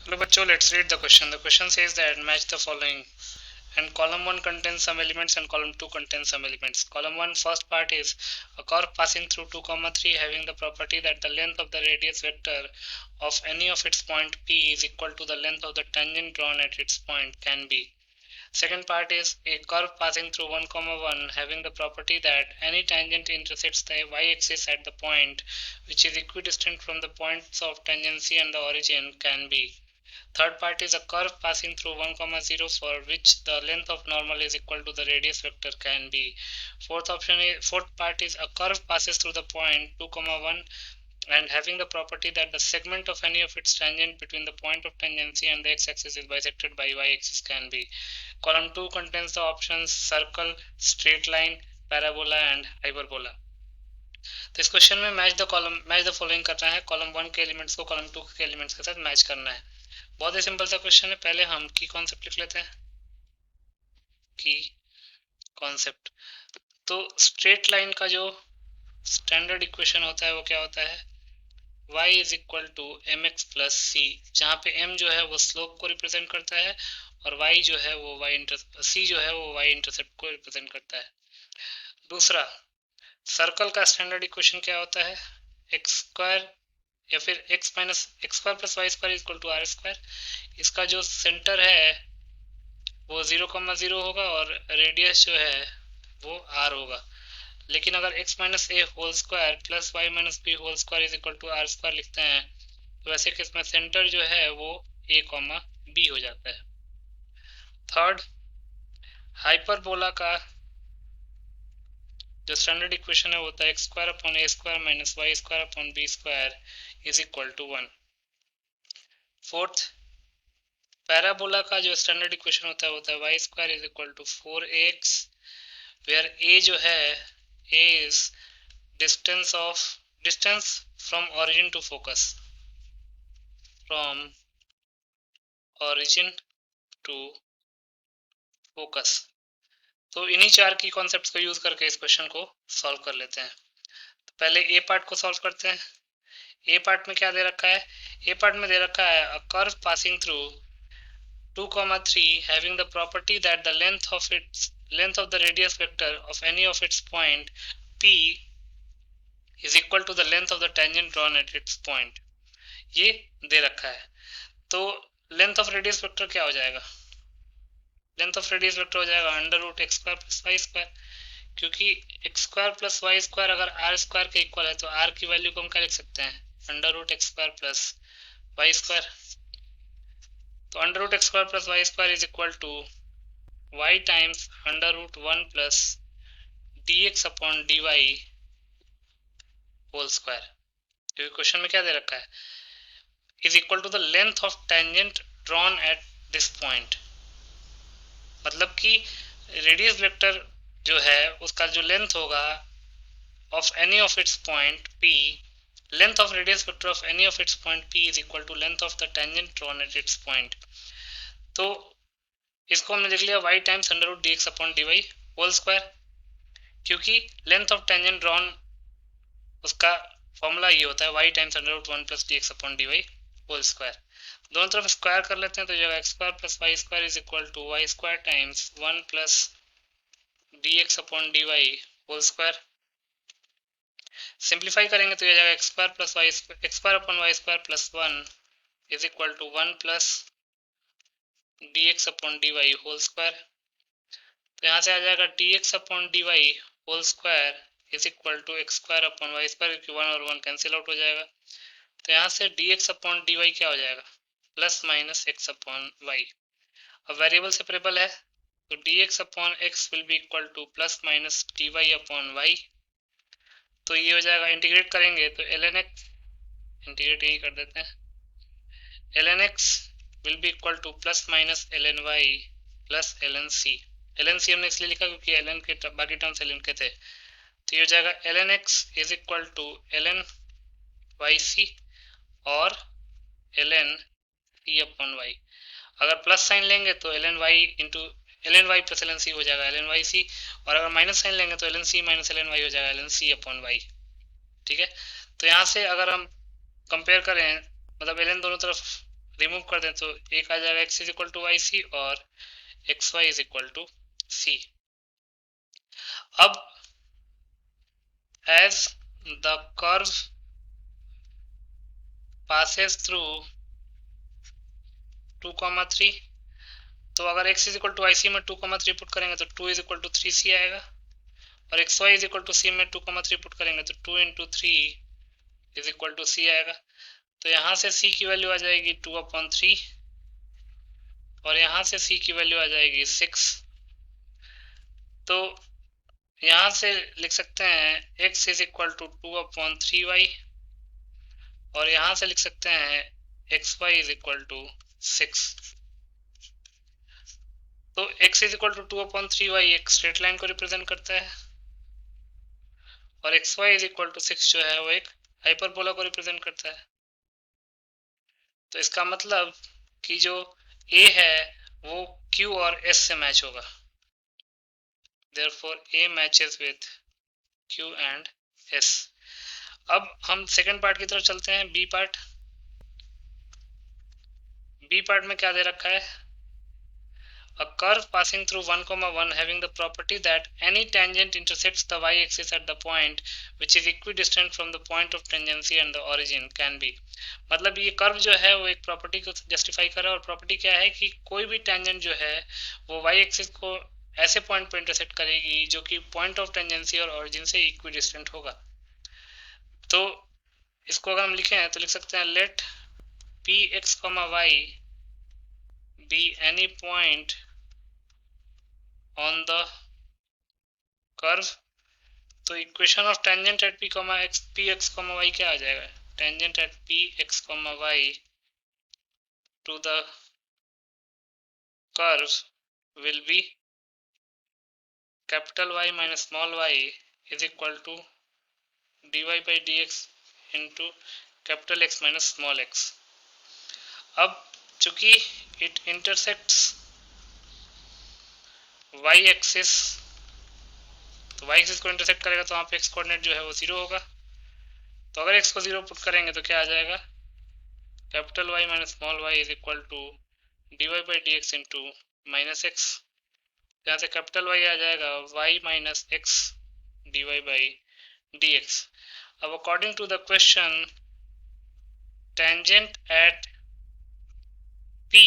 Hello bachcho, let's read the question. The question says that match the following, and column 1 contains some elements and column 2 contains some elements. Column 1 first part is a curve passing through 2, 3 having the property that the length of the radius vector of any of its point P is equal to the length of the tangent drawn at its point can be. Second part is a curve passing through 1, 1 having the property that any tangent intersects the y-axis at the point which is equidistant from the points of tangency and the origin can be. Third part is a curve passing through 1, 0 for which the length of normal is equal to the radius vector can be. Fourth part is a curve passes through the point 2, 1 and having the property that the segment of any of its tangent between the point of tangency and the x-axis is bisected by y-axis can be. Column 2 contains the options circle, straight line, parabola and hyperbola. तो इस question में match the following करना है. Column 1 के elements को column 2 के elements के साथ मैच करना है. बहुत ही सिंपल सा क्वेश्चन है. पहले हम की कॉन्सेप्ट लिख लेते हैं. की कॉन्सेप्ट. तो स्ट्रेट लाइन का जो स्टैंडर्ड इक्वेशन होता है वो क्या होता है? y is equal to M X plus C, जहाँ पे m जो है वो स्लोप को रिप्रेजेंट करता है और y जो है वो c जो है वो y इंटरसेप्ट को रिप्रेजेंट करता है. दूसरा, सर्कल का स्टैंडर्ड इक्वेशन क्या होता है? एक्स स्क्वायर या फिर x minus x square plus Y square equal to r square. इसका जो सेंटर है वो 0,0 होगा और रेडियस जो है वो r होगा. लेकिन अगर x minus a whole square plus y minus b whole square is equal to r square लिखते हैं तो वैसे केस में सेंटर जो है वो a, b हो जाता है. थर्ड, हाइपरबोला का जो स्टैंडर्ड इक्वेशन है वो होता है x square upon a square minus y square upon b square is equal to 1. Fourth, parabola का जो स्टैंडर्ड इक्वेशन होता है y square is equal to 4x where a जो है a is distance from origin to focus, from origin to focus. तो इन्हीं चार की कॉन्सेप्ट्स को यूज करके इस क्वेश्चन को सॉल्व कर लेते हैं. तो पहले ए पार्ट को सॉल्व करते हैं. ए पार्ट में क्या दे रखा है? ए पार्ट में दे रखा है a curve passing through 2, 3 having the property that the length of the radius vector of any of its point P is equal to the length of the tangent drawn at its point. ये दे रखा है. तो length of radius vector क्या हो जाएगा? Length of radius vector हो जाएगा under root x square plus Y square, क्योंकि X square plus Y square अगर आर स्क्वायर के इक्वल है तो आर की वैल्यू को हम क्या लिख सकते हैं? Under root x square plus Y square. तो under root x square plus Y square is equal to Y times under root 1 plus D x upon D Y whole square. क्योंकि question में क्या दे रखा है? Is equal to the length of tangent drawn at this point. मतलब कि radius vector जो है उसका जो लेंथ होगा of any of its point p, length of radius vector of any of its point p is equal to length of the tangent drawn at its point. तो इसको हमने लिख लिया y times under root dx upon dy whole square, क्योंकि length of tangent drawn उसका formula ये होता है y times under root 1 plus dx upon dy whole square. दोनों तरफ स्क्वायर कर लेते हैं तो जगह x square plus Y square is equal to y square times 1 plus D x upon D Y whole square. Simplify करेंगे तो यह जाएगा x square plus y x square upon y square plus 1 is equal to 1 plus D x upon D Y whole square. तो यहाँ से आ जाएगा d x upon D Y whole square is equal to x square upon y square, क्योंकि 1 और 1 cancel out हो जाएगा. तो यहाँ से d x upon D y क्या हो जाएगा? Plus minus x upon y. अब वेरिएबल सेपरेबल है तो dx upon x will be equal to plus minus dy upon y. तो ये हो जाएगा, इंटीग्रेट करेंगे तो ln x, इंटीग्रेट यही कर देते हैं, ln x will be equal to plus minus ln y plus ln c. ln c हमने इसलिए लिखा क्योंकि ln के बाकी टर्म्स ln के थे. तो ये हो जाएगा ln x is equal to ln yc और ln c अपॉन y. अगर प्लस साइन लेंगे तो ln y into ln y plus ln c हो जाएगा ln y c, और अगर माइनस साइन लेंगे तो ln c minus ln y हो जाएगा ln c अपॉन y. ठीक है. तो यहाँ से अगर हम कंपेयर करें, मतलब ln दोनों तरफ रिमूव कर दें तो एक आ जाएगा x is equal to Y C और x Y is equal to C. अब as the curve passes through 2,3, तो अगर x is equal to IC में 2,3 पुट करेंगे तो 2 इज इक्वल टू 3C आएगा, और x Y is equal to C में 2,3 पुट करेंगे तो 2 into 3 is equal to C आएगा। तो यहाँ से c की वैल्यू आ जाएगी 2/3 और यहाँ से c की वैल्यू आ जाएगी 6। तो यहाँ से लिख सकते हैं x is equal to 2/3y और यहाँ से लिख सकते हैं x Y is equal to 6। तो x is equal to 2/3y एक स्ट्रेट लाइन को रिप्रेजेंट करता है और x Y is equal to 6 जो है वो एक हाइपरबोला को रिप्रेजेंट करता है। तो इसका मतलब कि जो a है वो q और s से मैच होगा, therefore a matches with q and s। अब हम सेकंड पार्ट की तरफ चलते हैं, बी पार्ट। बी पार्ट में क्या दे रखा है, a curve passing through 1,1 having the property that any tangent intersects the y-axis at the point which is equidistant from the point of tangency and the origin can be। मतलब ये curve जो है वो एक प्रॉपर्टी को justify कर रहा है, और प्रॉपर्टी क्या है कि कोई भी टेंजेंट जो है वो वाई एक्सिस को ऐसे पॉइंट पर इंटरसेक्ट करेगी जो कि पॉइंट ऑफ टेंजेंसी और ओरिजिन से इक्विडिस्टेंट होगा। तो इसको अगर हम लिखें तो लिख सकते हैं let p x comma y be any point on the curve। तो equation of tangent at P x comma y क्या आ जाएगा, tangent at P x comma y to the curve will be capital Y minus small Y is equal to D Y by D x into capital x minus small x. अब चूंकि it intersects Y axis, तो y axis को intersect करेगा तो वहाँ पे x coordinate जो है वो 0 होगा। तो अगर एक्स को 0 पुट करेंगे तो क्या आ जाएगा, capital Y minus small Y is equal to D Y by D x into minus X. यहाँ से कैपिटल वाई आ जाएगा Y minus x D Y by D x. अब according to the question tangent at P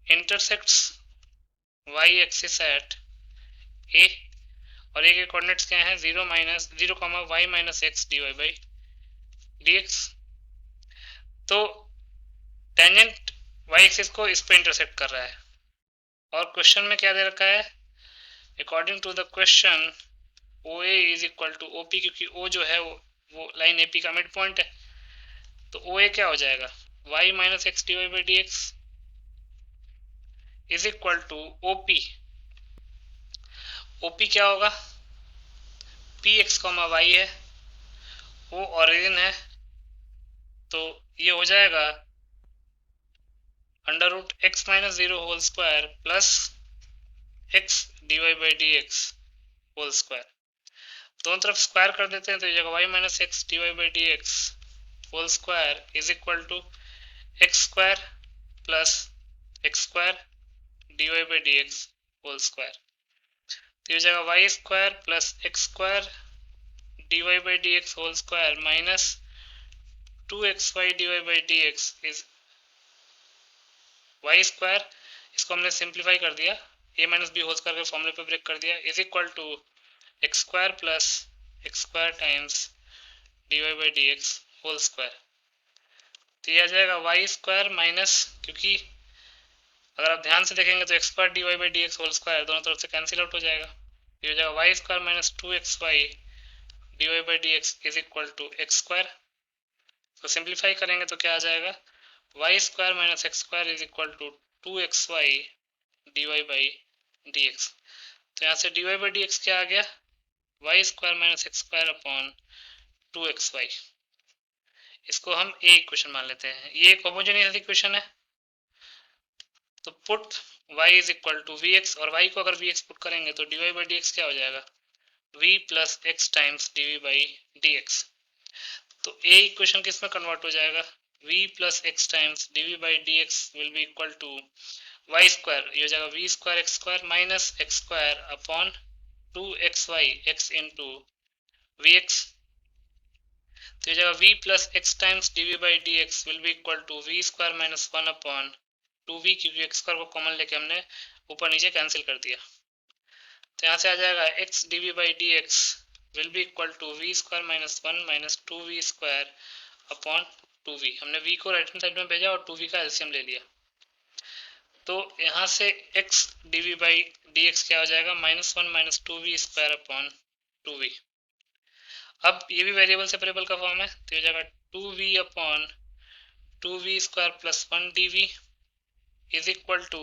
intersects Y axis at A, और A के coordinates क्या हैं 0 comma Y minus x D Y by D x. तो tangent Y axis को इस पे intersect कर रहा है, और क्वेश्चन में क्या दे रखा है, according to the question O A is equal to O P, क्योंकि ओ जो है वो लाइन ए पी का मिड पॉइंट है। तो ओ ए क्या हो जाएगा, Y minus x D Y by D x is equal to O P. O P क्या होगा, पी एक्स कॉमा वाई है, वो ओरिजिन है, तो ये हो जाएगा under root x minus 0 whole square plus x D Y by D x whole square. दोनों तरफ स्क्वायर कर देते हैं तो ये जगह y minus x D Y by D x whole square is equal to x square plus x square d Y by D x whole square. तो ये जगह y square plus x square d Y by D x whole square minus 2xy d Y by D x is y square, इसको हमने simplify कर दिया, a minus b whole square के फॉर्मूले पे ब्रेक कर दिया, is equal to x square plus x square times d Y by D x whole square. तो ये आ जाएगा वाई स्क्वायर माइनस, क्योंकि अगर आप ध्यान से देखेंगे तो x square d Y by D x whole square दोनों तरफ से कैंसिल आउट हो जाएगा। ये हो जाएगा y square minus 2xy d Y by D x is equal to x square. तो सिंप्लीफाई करेंगे तो क्या आ जाएगा, y square minus x square is equal to 2xy d Y by D x. तो यहाँ से d Y by D x क्या आ गया, y square minus x square upon 2xy। इसको हम ए इक्वेशन मान लेते हैं, ये एक होमोजेनियस इक्वेशन है। तो put y is equal to v x, और y को अगर वी एक्स पुट करेंगे तो d Y by D x क्या हो जाएगा, v plus x times d v by D x. तो ए इक्वेशन किस में कन्वर्ट हो जाएगा, v plus x times dv by dx will be equal to y square, ये हो जाएगा v square x square minus x square upon 2xy x into vx, तो ये जाएगा v plus x times dv by dx will be equal to v square minus 1 upon 2v, क्योंकि x square को common लेके हमने ऊपर नीचे cancel कर दिया, तो यहाँ से आ जाएगा x dv by dx will be equal to v square minus 1 minus 2v square upon 2v, हमने v को राइट हैंड साइड में भेजा और 2v का एलसीएम ले लिया, तो यहाँ से x dv by dx क्या हो जाएगा -1 minus 2v square upon 2v। अब ये भी वेरिएबल सेपरेबल का फॉर्म है, तो हो जाएगा 2v upon 2v square plus 1 dv is equal to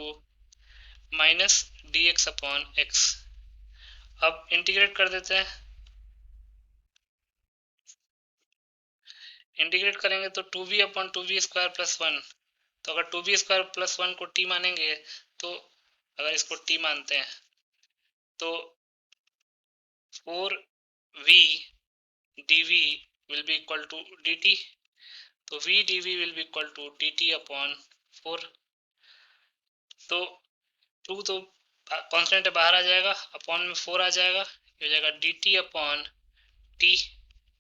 minus dx upon x। अब इंटीग्रेट कर देते हैं, इंटीग्रेट करेंगे तो 2v upon 2v square plus 1, तो अगर 2v स्क्वायर प्लस 1 को t मानेंगे, तो अगर इसको t मानते हैं तो 4v dv will be equal to dt, तो v dv will be equal to dt upon 4, तो 2 तो कांस्टेंट है बाहर आ जाएगा, अपॉन में 4 आ जाएगा, ये हो जाएगा dt upon t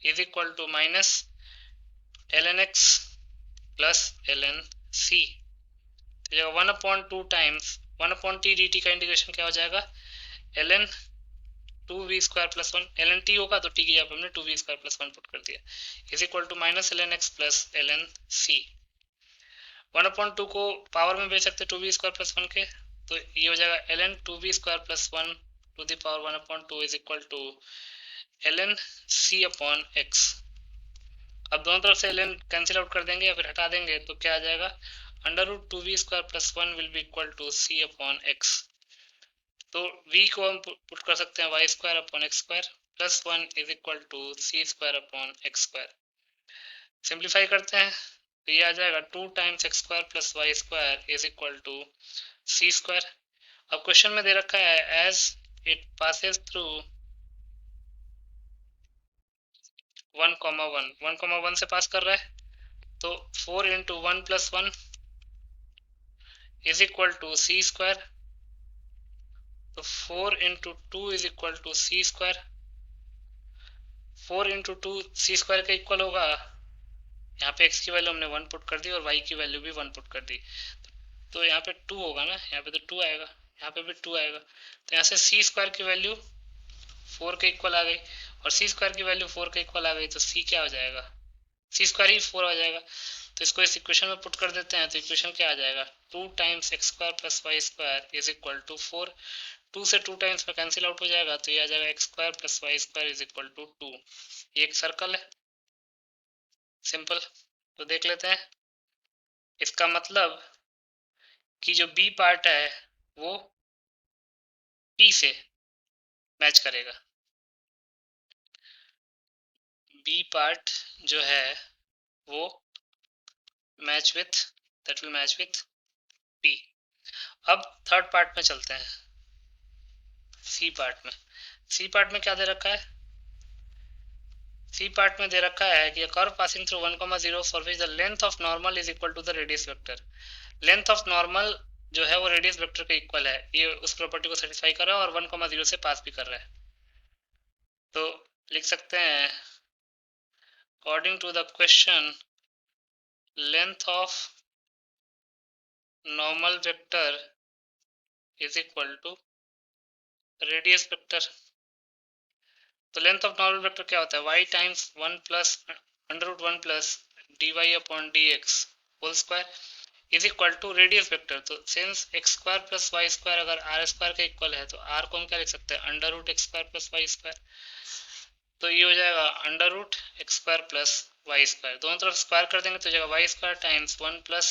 is equal to minus ln x plus ln c, तो जाएगा 1 upon 2 times 1 upon t dt का इंटीग्रेशन क्या हो जाएगा ln 2v square plus 1, ln t होगा तो t की जगह पे हमने 2v स्क्वायर प्लस 1 पुट कर दिया, is equal to minus ln x plus ln c। 1 upon 2 को पावर में भेज सकते 2v स्क्वायर प्लस 1 के, तो ये हो जाएगा ln 2v square plus 1 to the power 1 upon 2 is equal to ln c upon x। अब दोनों तरफ से ln कैंसिल आउट कर देंगे या फिर हटा देंगे, तो क्या आ जाएगा under root 2v square plus 1 will be equal to c upon x, तो v को हम पुट कर सकते हैं y square upon x square plus 1 is equal to c square upon x स्क्वायर। सिंप्लीफाई करते हैं तो ये आ जाएगा 2 times x square plus Y square is equal to c square. अब क्वेश्चन में दे रखा है एज इट पासेस थ्रू 1,1 से पास कर रहा है, तो 4 into 1 plus 1 is equal to c square, तो 4 into 2 is equal to c square, 4 into 2 c square का इक्वल होगा, यहाँ पे x की वैल्यू हमने 1 पुट कर दी और y की वैल्यू भी 1 पुट कर दी, तो यहाँ पे 2 होगा ना, यहाँ पे तो 2 आएगा, यहाँ पे भी 2 आएगा, तो यहाँ से सी स्क्वायर की वैल्यू 4 के इक्वल आ गई और सी स्क्वायर की वैल्यू 4 के इक्वल आ गई, तो सी क्या हो जाएगा सी स्क्वायर ही 4 आ जाएगा, तो इसको इस इक्वेशन में पुट कर देते हैं, तो इक्वेशन क्या आ जाएगा 2 times x square plus Y square is equal to 4, 2 से 2 टाइम्स में कैंसिल आउट हो जाएगा, तो ये आ जाएगा x square plus Y square is equal to 2। ये एक सर्कल है सिंपल, तो देख लेते हैं, इसका मतलब कि जो बी पार्ट है वो पी से मैच करेगा, बी पार्ट जो है वो match with that will match with P. अब थर्ड पार्ट में चलते हैं, सी पार्ट में। सी पार्ट में क्या दे रखा है, सी पार्ट में दे रखा है कि curve passing through 1,0 for which the length of normal is equal to the radius vector, length of normal जो है वो रेडियस वेक्टर के इक्वल है, ये उस प्रॉपर्टी को सेटिस्फाई कर रहा है और 1,0 से पास भी कर रहा है, तो लिख सकते हैं according to the question length of normal vector is equal to radius vector, तो लेंथ ऑफ नॉर्मल वेक्टर क्या होता है y times 1 plus under root 1 plus dy upon dx whole square is equal to radius vector, तो since x square plus Y square अगर are square के equal है तो r को हम क्या लिख सकते हैं under root x square plus Y square, तो ये हो जाएगा under root x square plus Y square, दोनों तरफ स्क्वायर कर देंगे तो हो जाएगा y square times 1 plus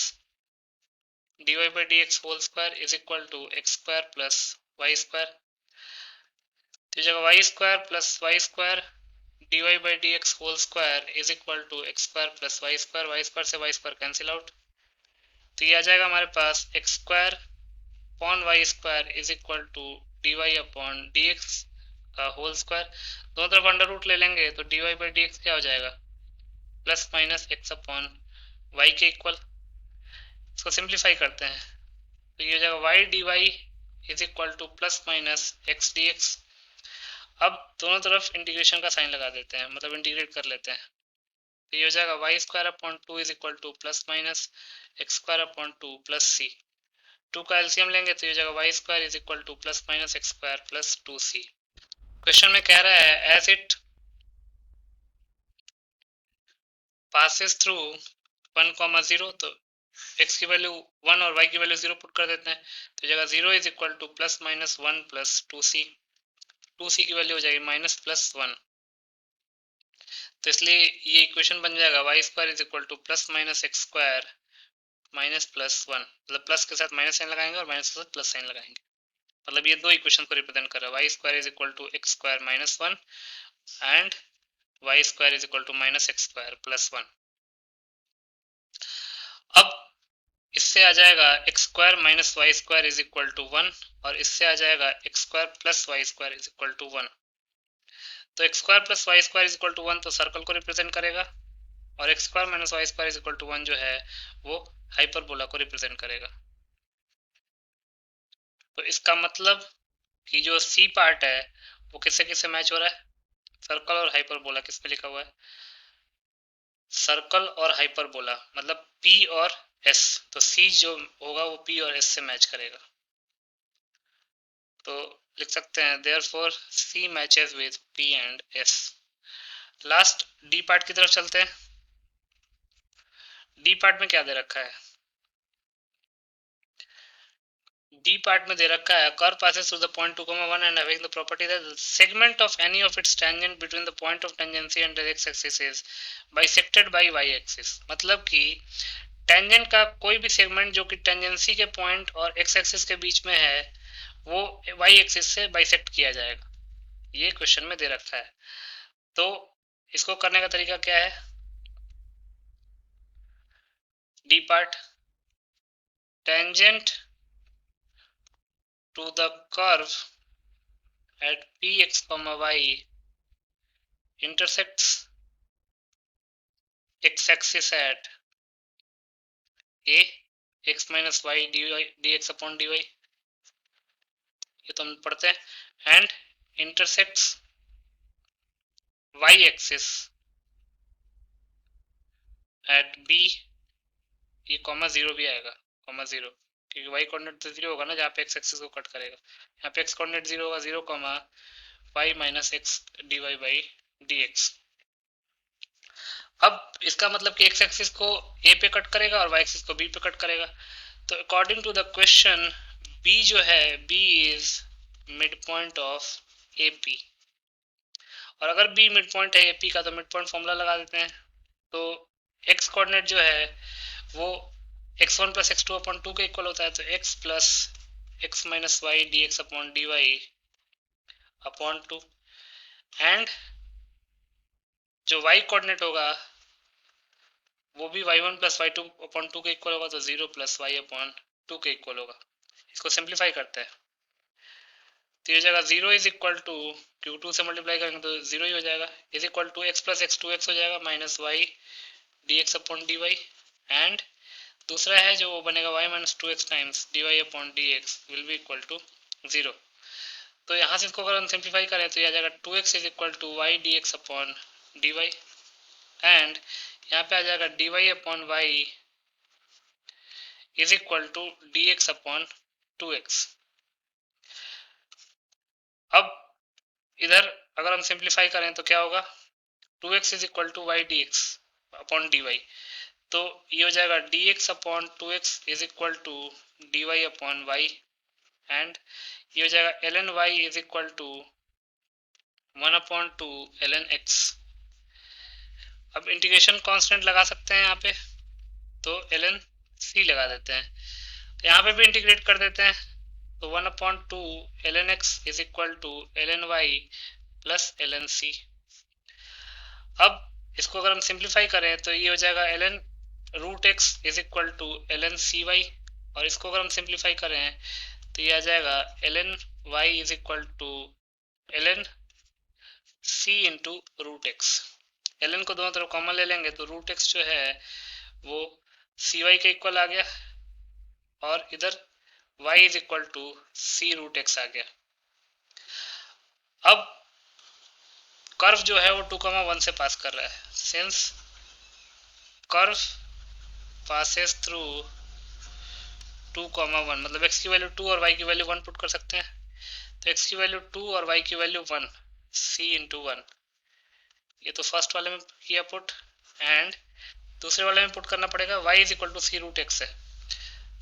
dy by dx whole square is equal to x square plus Y square, तो जगह y square plus Y square dy by dx whole square is equal to x square plus Y square से y square cancel out, तो ये आ जाएगा हमारे पास x square upon y square is equal to dy upon dx का whole square, दोनों तरफ अंडर रूट ले लेंगे तो dy by dx क्या हो जाएगा plus minus x upon y के इक्वल। इसको सिंप्लीफाई करते हैं तो ये हो जाएगा y dy is equal to plus minus x dx। अब दोनों तरफ इंटीग्रेशन का साइन लगा देते हैं, मतलब इंटीग्रेट कर लेते हैं। तो ये हो जाएगा y square upon two is equal to plus minus x square upon two plus C. Two का एलसीएम लेंगे तो ये हो जाएगा y square is equal to plus minus x square plus two C. Question में कह रहा है एज इट पासिस थ्रू 1,0, तो x की वैल्यू 1 और y की वैल्यू 0 पुट कर देते हैं। तो जगह 0 is equal to plus minus 1 plus 2c। 2c की वैल्यू हो जाएगी माइनस प्लस 1। तो इसलिए ये इक्वेशन बन जाएगा y square is equal to plus minus x square minus plus 1। मतलब प्लस के साथ माइनस साइन लगाएंगे और माइनस के साथ प्लस साइन लगाएंगे। मतलब ये दो इक्वेशन को रिप्रेजेंट कर रहा है, y square is equal to x square minus 1 and y square is equal to minus x square plus 1। अब इससे आ जाएगा x square minus y square is equal to 1 और इससे आ जाएगा x square plus Y square is equal to 1। तो x square plus Y square is equal to 1 तो सर्कल को रिप्रेजेंट करेगा और x square minus y square is equal to 1 जो है वो हाइपरबोला को रिप्रेजेंट करेगा। तो इसका मतलब कि जो सी पार्ट है वो किससे किससे मैच हो रहा है, सर्कल और हाइपरबोला। किस पे लिखा हुआ है, सर्कल और हाइपरबोला, मतलब P और S। तो C जो होगा वो P और S से मैच करेगा। तो लिख सकते हैं therefore C matches with P and S। Last D part की तरफ चलते हैं। D पार्ट में क्या दे रखा है, D पार्ट में दे रखा है curve passes through the point 2,1 and having the property that the segment of any of its tangent between the point of tangency and the x axis is bisected by y axis। मतलब कि tangent का कोई भी segment जो कि tangency के point और x axis के बीच में है वो वाई एक्सिस से बाइसेक्ट किया जाएगा। ये क्वेश्चन में दे रखा है। तो इसको करने का तरीका क्या है, d part tangent to the curve at P x y intersects x axis at A x minus y d x upon D y, ये तो हम पढ़ते हैं, and intersects Y axis at B, ये कॉमा जीरो भी आएगा, comma zero, क्योंकि y coordinate तो जीरो होगा ना जहाँ पे एक्स एक्सिस को कट करेगा। यहाँ पे एक्स कोऑर्डिनेट जीरो होगा, zero comma Y minus x D Y by D x. अब इसका मतलब कि एक्स एक्सिस को ए पे कट करेगा और वाई एक्सिस को बी पे कट करेगा। तो according to the question B जो है, B is mid point of A P. और अगर बी मिड पॉइंट है ए पी का तो मिड पॉइंट फॉर्मूला लगा देते हैं। तो एक्स कोऑर्डिनेट जो है वो x1 plus x two upon two के इक्वल होता है। तो x plus x minus y d x upon D y upon two, and जो y कोऑर्डिनेट होगा वो भी y1 plus y two upon two के इक्वल होगा। तो 0 प्लस वाई अपॉन टू के इक्वल होगा। इसको सिंप्लीफाई करते हैं तो ये जगह 0 इज इक्वल टू, क्यों टू से मल्टीप्लाई करेंगे तो 0 ही हो जाएगा, is equal to x plus x two x हो जाएगा minus y d x upon D y, and दूसरा है जो वो बनेगा y minus two x times d y upon d x will be equal to 0। तो यहाँ से इसको अगर हम सिंप्लीफाई करें तो यह आ जाएगा 2x is equal to y d x upon D y, and यहाँ पे आ जाएगा d y upon y is equal to d x upon two x. अब इधर अगर हम सिंप्लीफाई करें तो क्या होगा, 2x is equal to y d x upon D y. तो ये हो जाएगा d x upon two x is equal to D y upon y, and ये हो जाएगा l n y is equal to 1 upon two l n x. अब integration constant लगा सकते हैं यहाँ पे, तो एल एन सी लगा देते हैं। तो यहाँ पे भी इंटीग्रेट कर देते हैं तो 1 upon two l n x is equal to l n y plus l n C. अब इसको अगर हम सिंप्लीफाई करें तो ये हो जाएगा l n root x is equal to l n C y, और इसको अगर हम सिंप्लीफाई करें तो ये आ जाएगा l n y is equal to l n C into root x. L n को दोनों तरफ कॉमन ले लेंगे तो रूट एक्स जो है वो सी वाई के इक्वल आ गया और इधर y is equal to C root x आ गया। अब कर्व जो है वो 2,1 से पास कर रहा है। सिंस कर्व पासेस थ्रू 2,1 मतलब x की वैल्यू 2 और y की वैल्यू 1 पुट कर सकते हैं। तो x की वैल्यू 2 और y की वैल्यू 1, c इंटू 1, ये तो फर्स्ट वाले में किया पुट, एंड दूसरे वाले में पुट करना पड़ेगा y is equal to C root x है,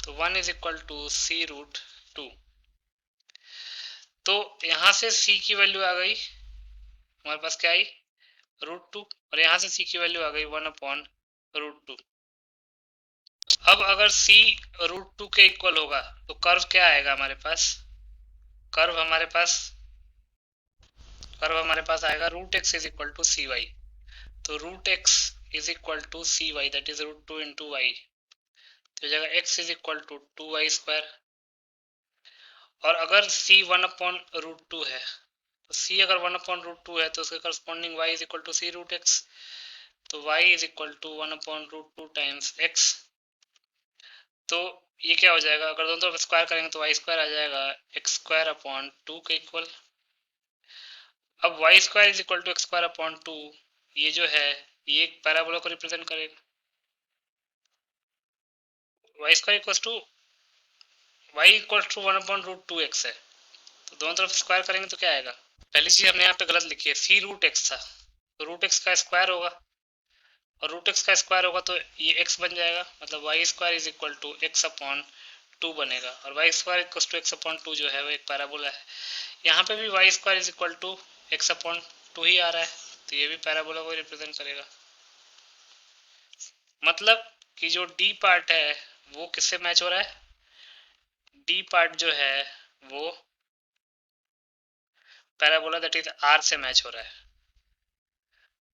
तो 1 is equal to C root 2। तो यहाँ से c की वैल्यू आ गई हमारे पास, क्या आई, रूट 2, और यहाँ से c की वैल्यू आ गई 1 अपॉन रूट 2। अब अगर c रूट 2 के इक्वल होगा तो कर्व क्या आएगा हमारे पास, कर्व हमारे पास आएगा root x is equal to c y. तो root x is equal to c y, that is root 2 into y. तो जगह x is equal to 2y²। और अगर c 1 अपॉन रूट 2 है, तो c अगर 1 अपॉन रूट 2 है तो उसके corresponding y is equal to C root x. तो y is equal to 1 upon root 2 times x। तो ये क्या हो जाएगा, अगर दोनों तरफ स्क्वायर करेंगे तो y² आ जाएगा x² अपॉन 2 के इक्वल। अब y² is equal to x² upon 2, ये जो है ये एक पैराबोला को रिप्रेजेंट करेगा। y² equal to y equal to 1 upon root 2x है, तो दोनों तरफ स्क्वायर करेंगे तो क्या आएगा। पहली चीज हमने यहाँ पे गलत लिखी है, सी रूट एक्स था, तो रूट एक्स का स्क्वायर होगा, और रूट एक्स का स्क्वायर होगा तो ये x बन जाएगा, मतलब y² is equal to x upon 2 बनेगा, और y² equal to x upon 2 जो है वो एक पैराबोला है। यहाँ पे भी y² is equal to x upon 2 ही आ रहा है, तो ये भी पैराबोला को रिप्रेजेंट करेगा। मतलब कि जो डी पार्ट है वो किससे मैच हो रहा है, डी पार्ट जो है वो पैराबोला दैट इज आर से मैच हो रहा है।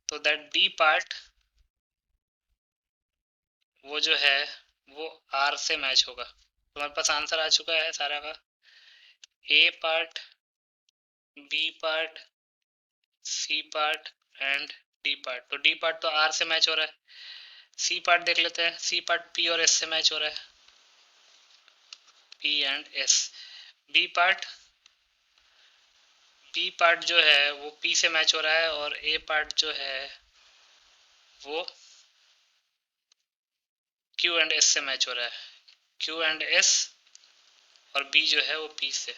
तो दैट डी पार्ट वो जो है वो आर से मैच होगा। तो हमारे पास आंसर आ चुका है सारा का, A part, B part, C part and D part. तो डी पार्ट तो आर से मैच हो रहा है। सी पार्ट देख लेते हैं, सी पार्ट पी और एस से मैच हो रहा है, P and S. B part, B part जो है वो पी से मैच हो रहा है, और ए पार्ट जो है वो क्यू एंड एस से मैच हो रहा है, क्यू एंड एस, और बी जो है वो पी से,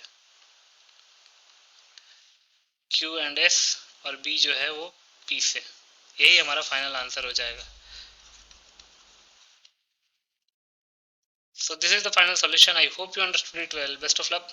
क्यू एंड एस और बी जो है वो पी से। यही हमारा फाइनल आंसर हो जाएगा। So this is the final solution. I hope you understood it well. Best of luck.